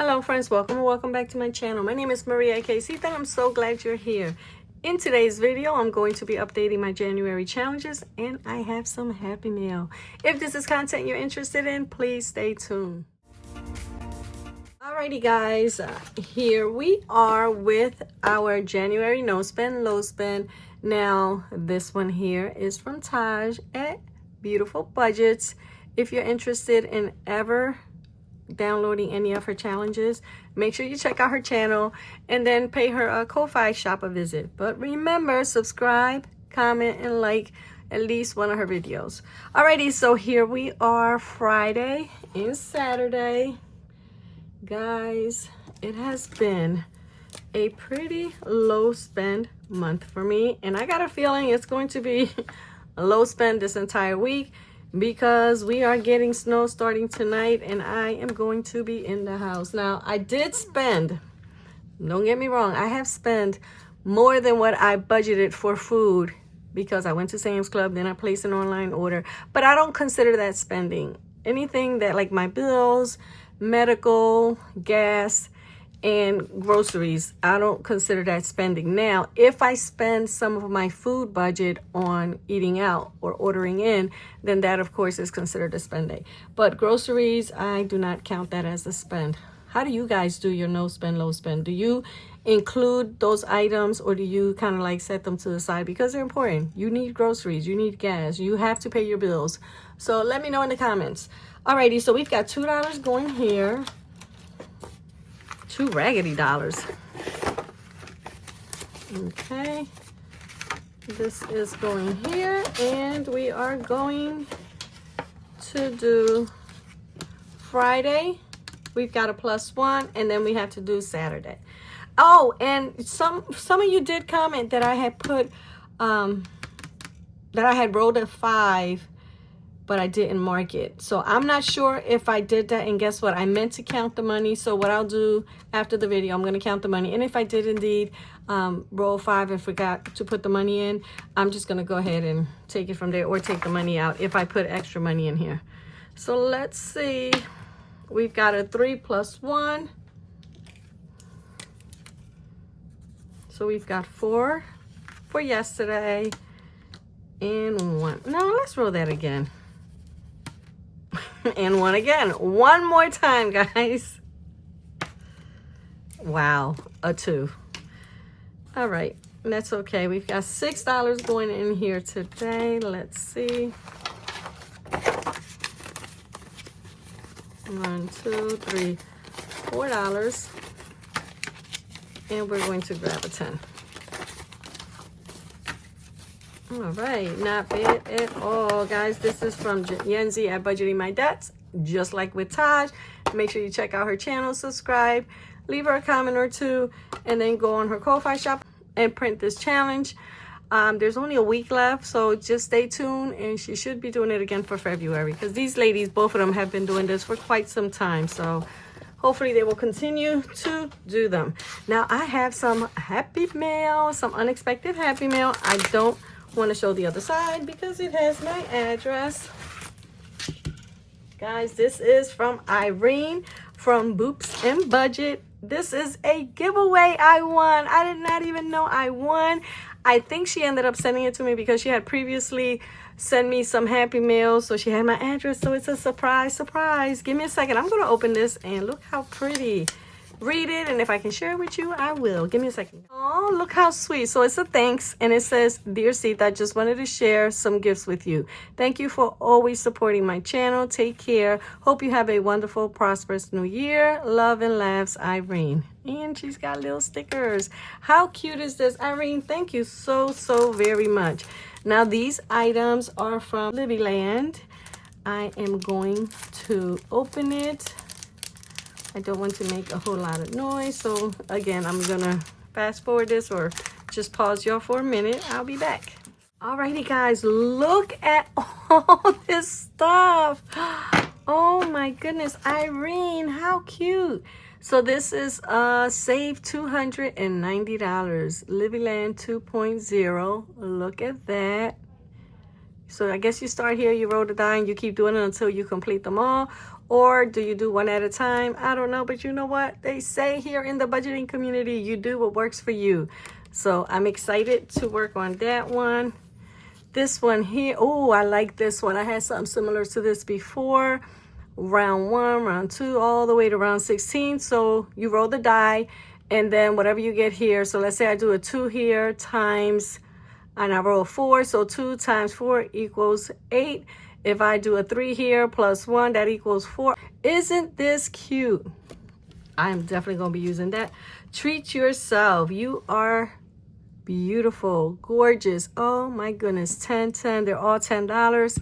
Hello friends, welcome back to my channel. My name is Maria Casita and I'm so glad you're here. In today's video, I'm going to be updating my January challenges and I have some Happy Mail. If this is content you're interested in, please stay tuned. Alrighty guys, here we are with our January no spend, low spend. Now this one here is from Taj at Beautiful Budgets. If you're interested in ever downloading any of her challenges, make sure you check out her channel and then pay her a Ko-Fi shop a visit. But remember, subscribe, comment, and like at least one of her videos. Alrighty, so here we are, Friday and Saturday. Guys, it has been a pretty low spend month for me, and I got a feeling it's going to be a low spend this entire week, because we are getting snow starting tonight and I am going to be in the house. Now, I did spend, don't get me wrong, I have spent more than what I budgeted for food because I went to Sam's Club, then I placed an online order, but I don't consider that spending. Anything that like my bills, medical, gas, and groceries, I don't consider that spending. Now, if I spend some of my food budget on eating out or ordering in, then that of course is considered a spending. But groceries, I do not count that as a spend. How do you guys do your no spend, low spend? Do you include those items or do you kind of like set them to the side because they're important? You need groceries, you need gas, you have to pay your bills. So let me know in the comments. Alrighty, so we've got $2 going here. Two raggedy dollars. Okay, this is going here, and we are going to do Friday. We've got a +1, and then we have to do Saturday. Oh, and some of you did comment that I had put that I had rolled a 5, but I didn't mark it. So I'm not sure if I did that, and guess what? I meant to count the money. So what I'll do after the video, I'm going to count the money. And if I did indeed roll 5 and forgot to put the money in, I'm just going to go ahead and take it from there or take the money out if I put extra money in here. So let's see. We've got a 3 + 1. So we've got 4 for yesterday and 1. No, let's roll that again. And 1 again. One more time, guys. Wow, a 2. All right, that's okay. We've got $6 going in here today. Let's see. 1, 2, 3, $4. And we're going to grab a 10. All right, not bad at all, guys. This is from Yenzi at Budgeting My Debts. Just like with Taj, make sure you check out her channel, subscribe, leave her a comment or two, and then go on her Ko-Fi shop and print this challenge. There's only a week left, so just stay tuned, and she should be doing it again for February, because these ladies, both of them, have been doing this for quite some time. So hopefully they will continue to do them. Now, I have some Happy Mail, some unexpected Happy Mail. I don't want to show the other side because it has my address. Guys, this is from Irene from Boops and Budget. This is a giveaway I won. I did not even know I won. I think she ended up sending it to me because she had previously sent me some Happy Mail, so she had my address, so it's a surprise. Give me a second. I'm going to open this and look how pretty. Read it, and if I can share it with you, I will. Give me a second. Oh, look how sweet. So it's a thanks, and it says, "Dear Sita, I just wanted to share some gifts with you. Thank you for always supporting my channel. Take care. Hope you have a wonderful, prosperous new year. Love and laughs, Irene." And she's got little stickers. How cute is this? Irene, thank you so very much. Now, these items are from Livyland. I am going to open it. I don't want to make a whole lot of noise, so again, I'm gonna fast forward this or just pause y'all for a minute. I'll be back. Alrighty, guys, look at all this stuff. Oh my goodness, Irene, how cute. So this is save $290, Livyland 2.0. Look at that. So I guess you start here, you roll the die, and you keep doing it until you complete them all. Or do you do one at a time? I don't know, but you know what? They say here in the budgeting community, you do what works for you. So I'm excited to work on that one. This one here, oh, I like this one. I had something similar to this before. Round 1, round 2, all the way to round 16. So you roll the die, and then whatever you get here. So let's say I do a 2 here times, and I roll a 4. So 2 times 4 equals 8. If I do a 3 here plus 1, that equals 4. Isn't this cute? I'm definitely going to be using that. Treat yourself. You are beautiful, gorgeous. Oh my goodness. 10, 10. They're all $10.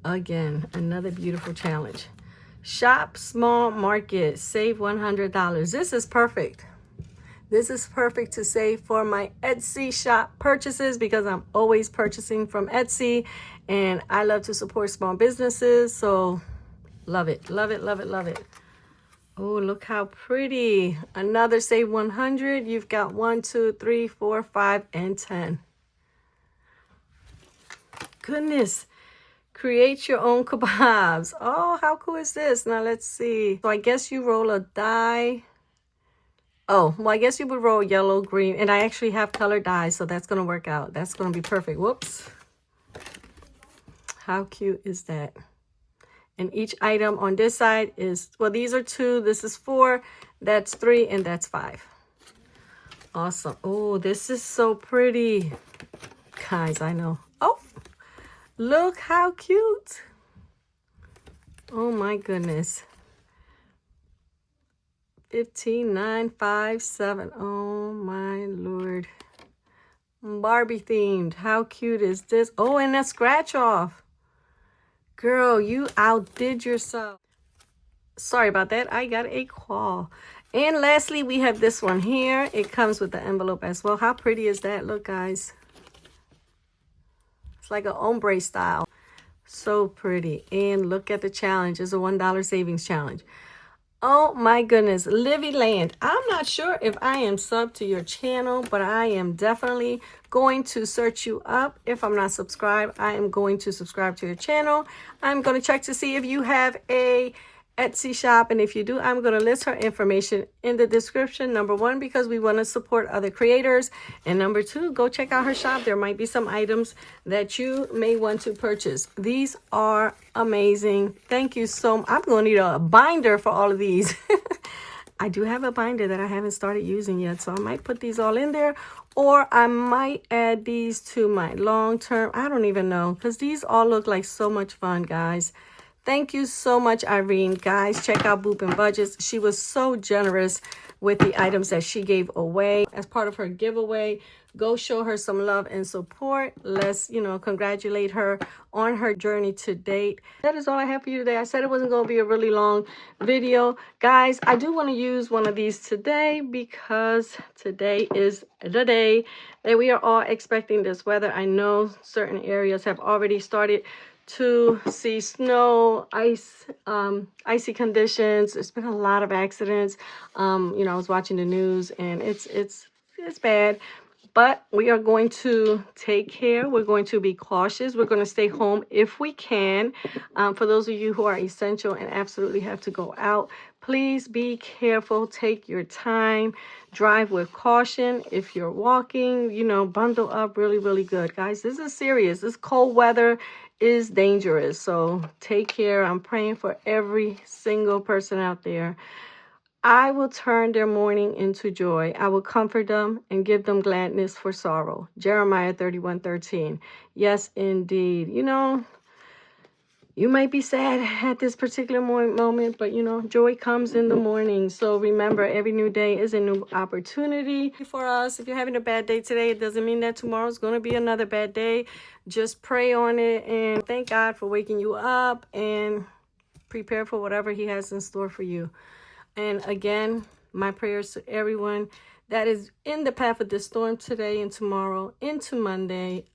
Again, another beautiful challenge. Shop small market, save $100. This is perfect. This is perfect to save for my Etsy shop purchases because I'm always purchasing from Etsy and I love to support small businesses. So love it, love it, love it, love it. Oh, look how pretty. Another save 100. You've got 1, 2, 3, 4, 5, and 10. Goodness. Create your own kebabs. Oh, how cool is this? Now let's see. So I guess you roll a die. Oh, well, I guess you would roll yellow, green, and I actually have colored dies, so that's going to work out. That's going to be perfect. Whoops. How cute is that? And each item on this side is, well, these are 2, this is 4, that's 3, and that's 5. Awesome. Oh, this is so pretty. Guys, I know. Oh, look how cute. Oh my goodness. 15957. Oh my Lord. Barbie themed. How cute is this? Oh, and a scratch off. Girl, you outdid yourself. Sorry about that. I got a call. And lastly, we have this one here. It comes with the envelope as well. How pretty is that? Look, guys. It's like an ombre style. So pretty. And look at the challenge. It's a $1 savings challenge. Oh my goodness, Livy Land. I'm not sure if I am subbed to your channel, but I am definitely going to search you up. If I'm not subscribed, I am going to subscribe to your channel. I'm going to check to see if you have a Etsy shop, and if you do, I'm going to list her information in the description. Number 1, because we want to support other creators, and number 2, go check out her shop. There might be some items that you may want to purchase. These are amazing. Thank you so much. I'm going to need a binder for all of these. I do have a binder that I haven't started using yet, so I might put these all in there, or I might add these to my long term. I don't even know, because these all look like so much fun, guys. Thank you so much, Irene. Guys, check out Boop and Budgets. She was so generous with the items that she gave away as part of her giveaway. Go show her some love and support. Let's, congratulate her on her journey to date. That is all I have for you today. I said it wasn't going to be a really long video. Guys, I do want to use one of these today because today is the day that we are all expecting this weather. I know certain areas have already started to see snow, ice, icy conditions. There's been a lot of accidents. I was watching the news and it's bad. But we are going to take care. We're going to be cautious. We're going to stay home if we can. For those of you who are essential and absolutely have to go out, please be careful. Take your time. Drive with caution. If you're walking, bundle up really, really good. Guys, this is serious. This cold weather is dangerous. So take care. I'm praying for every single person out there. I will turn their mourning into joy. I will comfort them and give them gladness for sorrow. Jeremiah 31:13. Yes, indeed. You might be sad at this particular moment, but joy comes in the morning. So remember, every new day is a new opportunity for us. If you're having a bad day today, it doesn't mean that tomorrow's going to be another bad day. Just pray on it and thank God for waking you up and prepare for whatever He has in store for you. And again, my prayers to everyone that is in the path of this storm today and tomorrow into Monday.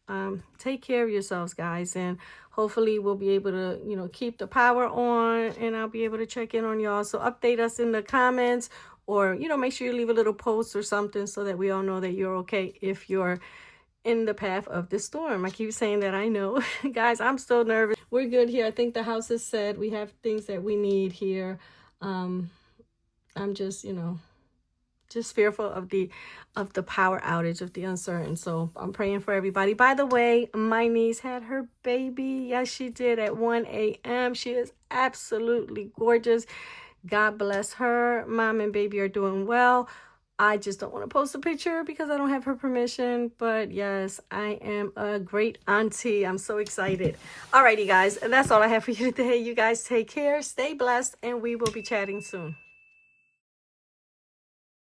Take care of yourselves, guys, and hopefully we'll be able to, keep the power on, and I'll be able to check in on y'all. So update us in the comments, or, make sure you leave a little post or something so that we all know that you're okay if you're in the path of the storm. I keep saying that, I know. Guys, I'm still nervous. We're good here. I think the house is set. We have things that we need here. I'm just, just fearful of the power outage, of the uncertain. So I'm praying for everybody. By the way, my niece had her baby. Yes, she did, at 1 a.m. She is absolutely gorgeous. God bless her. Mom and baby are doing well. I just don't want to post a picture because I don't have her permission. But yes, I am a great auntie. I'm so excited. Alrighty, guys. That's all I have for you today. You guys take care. Stay blessed. And we will be chatting soon.